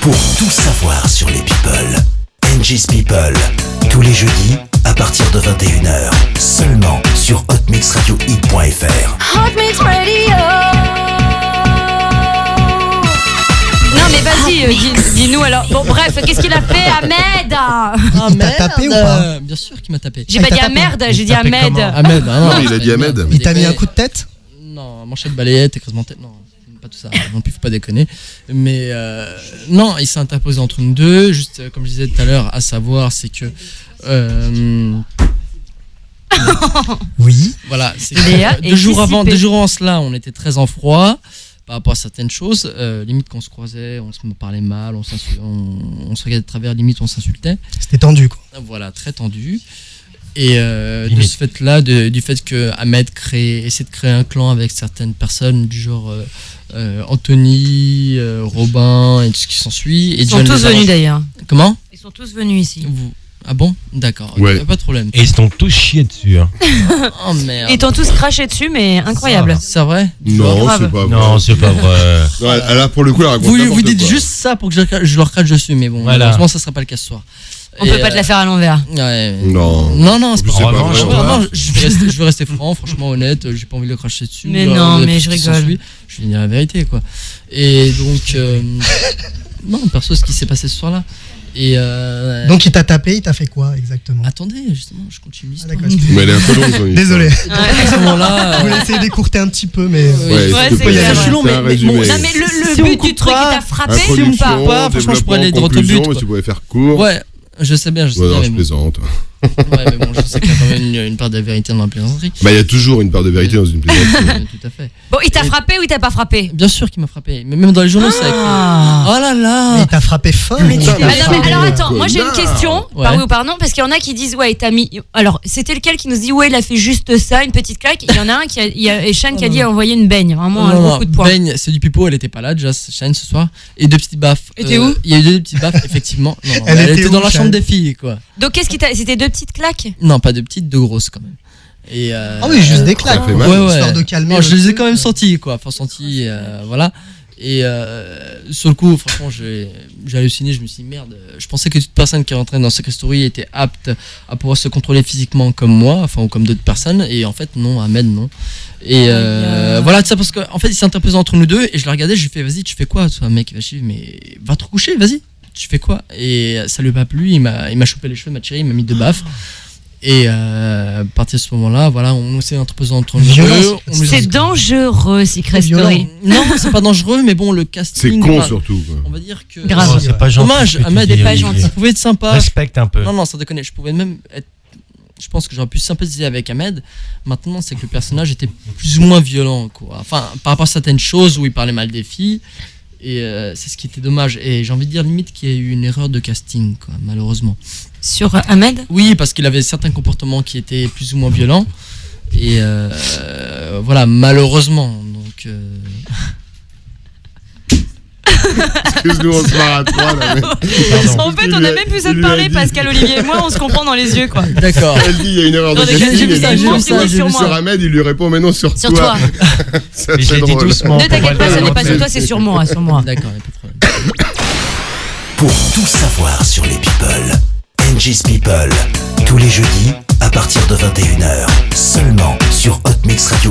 Pour tout savoir sur les people, NG's People, tous les jeudis à partir de 21h, seulement sur hotmixradiohit.fr. Hot Mix Radio. Non mais vas-y, dis-nous alors. Bon bref, qu'est-ce qu'il a fait Ahmed? Il t'a tapé ou pas? Bien sûr qu'il m'a tapé. J'ai pas dit Ahmed, j'ai dit Ahmed. Ahmed, Non, il a dit Ahmed. Il t'a mis un coup de tête? Non, manchette balayette, écrasement de tête, non. Pas tout ça, non plus, faut pas déconner. Mais non, il s'est interposé entre nous deux, juste comme je disais tout à l'heure, à savoir, c'est que. Oui. Voilà, c'est Léa que est deux jours avant cela, on était très en froid par rapport à certaines choses. Limite, qu'on se croisait, on se parlait mal, on se regardait de travers, limite, on s'insultait. C'était tendu, quoi. Voilà, très tendu. Et de ce fait-là, du fait que Ahmed essaie de créer un clan avec certaines personnes du genre Anthony, Robin et tout ce qui s'ensuit. Ils sont tous venus d'ailleurs. Comment? Ils sont tous venus ici. Ah bon? D'accord, Ouais. pas de problème. Et ils se sont tous chiés dessus. Hein. Oh merde. Ils t'ont tous craché dessus, mais incroyable. C'est vrai? Non, grave. c'est pas vrai. Non, c'est pas vrai. Non, là, pour le coup, elle raconte Vous n'importe dites quoi. juste ça pour que je leur crache dessus, mais bon, Voilà. malheureusement, ça sera pas le cas ce soir. On peut pas te la faire à l'envers. Ouais. Non. Non, c'est En plus, pas c'est En pas revanche, vrai. Non, je vais rester franc, franchement honnête, j'ai pas envie de le cracher dessus. Mais Genre, non, tout mais ce je qui rigole. s'ensuit, je vais dire la vérité, quoi. Et donc, non, perso, ce qui s'est passé ce soir-là. Et Donc il t'a tapé, il t'a fait quoi exactement? attendez, justement, je continue Ah, l'histoire. d'accord, Mais elle est un peu longue, son histoire. Désolé. À ce moment-là, Je voulais essayer d'écourter un petit peu, mais. Ouais, Ouais, s'il te c'est plaît, clair. fais Je suis long, un mais résumé. Non mais le Si on but coupe du truc, pas, il t'a frappé ou Introduction, pas? franchement, je pourrais aller développement, droit au but, conclusion, quoi. mais tu pouvais faire court. ouais, je sais bien, Ouais, non, mais je bon. plaisante. Ouais, mais bon, je sais qu'il y a quand même une part de vérité dans la plaisanterie. Bah, il y a toujours une part de vérité dans une plaisanterie. Tout à fait. Bon, il t'a frappé ou il t'a pas frappé? Bien sûr qu'il m'a frappé, mais même dans les journaux, c'est avec. Ah. Oh là Mais là. il t'a frappé fort. Putain, il mais t'a Ah non, mais frappé. alors attends, moi j'ai une Connard. question, Ouais. par oui ou par non, parce qu'il y en a qui disent ouais, il t'a mis. Alors, c'était lequel qui nous dit ouais, il a fait juste ça, une petite claque. Il y en a un il y a Shane qui a dit il a envoyé une baigne, vraiment un gros coup de poing. Baigne, c'est du pipeau, elle était pas là déjà, Shane ce soir. Et deux petites baffes. Et t'es où? Il y a eu deux petites baffes, effectivement. Non, Elle elle était était où, dans la chambre Shane des filles, quoi. Donc qu'est-ce qui t'a. C'était deux petites claques? Non, pas de petites, deux grosses quand même. Et Ah oui, juste des claques. Ça fait mal. Histoire de calmer. Non, je le les ai truc. quand même sentis, quoi. Enfin, sentis, voilà. Et sur le coup, franchement, j'ai halluciné. Je me suis dit, merde, je pensais que toute personne qui rentrait dans Secret Story était apte à pouvoir se contrôler physiquement comme moi, enfin, ou comme d'autres personnes. Et en fait, non, Ahmed, non. Et voilà, ça parce qu'en fait, il s'est interposé entre nous deux. Et je l'ai regardé, je lui ai fait, vas-y, tu fais quoi, toi, mec? Mais va te recoucher, vas-y. Tu fais quoi? Et ça lui a pas plu. Il m'a chopé les cheveux, il m'a tiré, il m'a mis deux baffes. Et à partir de ce moment-là, voilà, on s'est interposé entre nous deux. Violence. On nous a- C'est dangereux, Secret Story. Non, c'est pas dangereux, mais bon, le casting. C'est con enfin, surtout. Quoi. On va dire que. Grave. Oh, c'est pas gentil. Dommage, ce que tu Ahmed dis, est pas Olivier. gentil. Ça pouvait être sympa. Respecte un peu. Non, sans déconner, je pouvais même être. Je pense que j'aurais pu sympathiser avec Ahmed. Maintenant, c'est que le personnage était plus ou moins violent, quoi. Enfin, par rapport à certaines choses où il parlait mal des filles. Et c'est ce qui était dommage. Et j'ai envie de dire limite qu'il y a eu une erreur de casting, quoi, malheureusement. Sur Ahmed? Oui, parce qu'il avait certains comportements qui étaient plus ou moins violents. Et voilà, malheureusement. Donc. Excuse-nous, on se marre à trois là. Mais... Pardon. En fait, on a même plus ça de parler, Pascal, Olivier et moi, on se comprend dans les yeux, quoi. D'accord. Elle dit il y a une erreur de Non, casting. j'ai vu ça, elle dit j'ai vu sur ça, toi, sur sur moi. Ahmed, il lui répond mais non sur Sur toi. toi. Ça Mais je fait l'ai dit drôle. doucement. Ne pour t'inquiète pas, le ce n'est pas rentrer. sur toi, c'est sur moi, sur moi. D'accord, il n'y a pas de problème. Pour tout savoir sur les people, NG's People, tous les jeudis à partir de 21h, seulement sur hotmixradiohit.fr.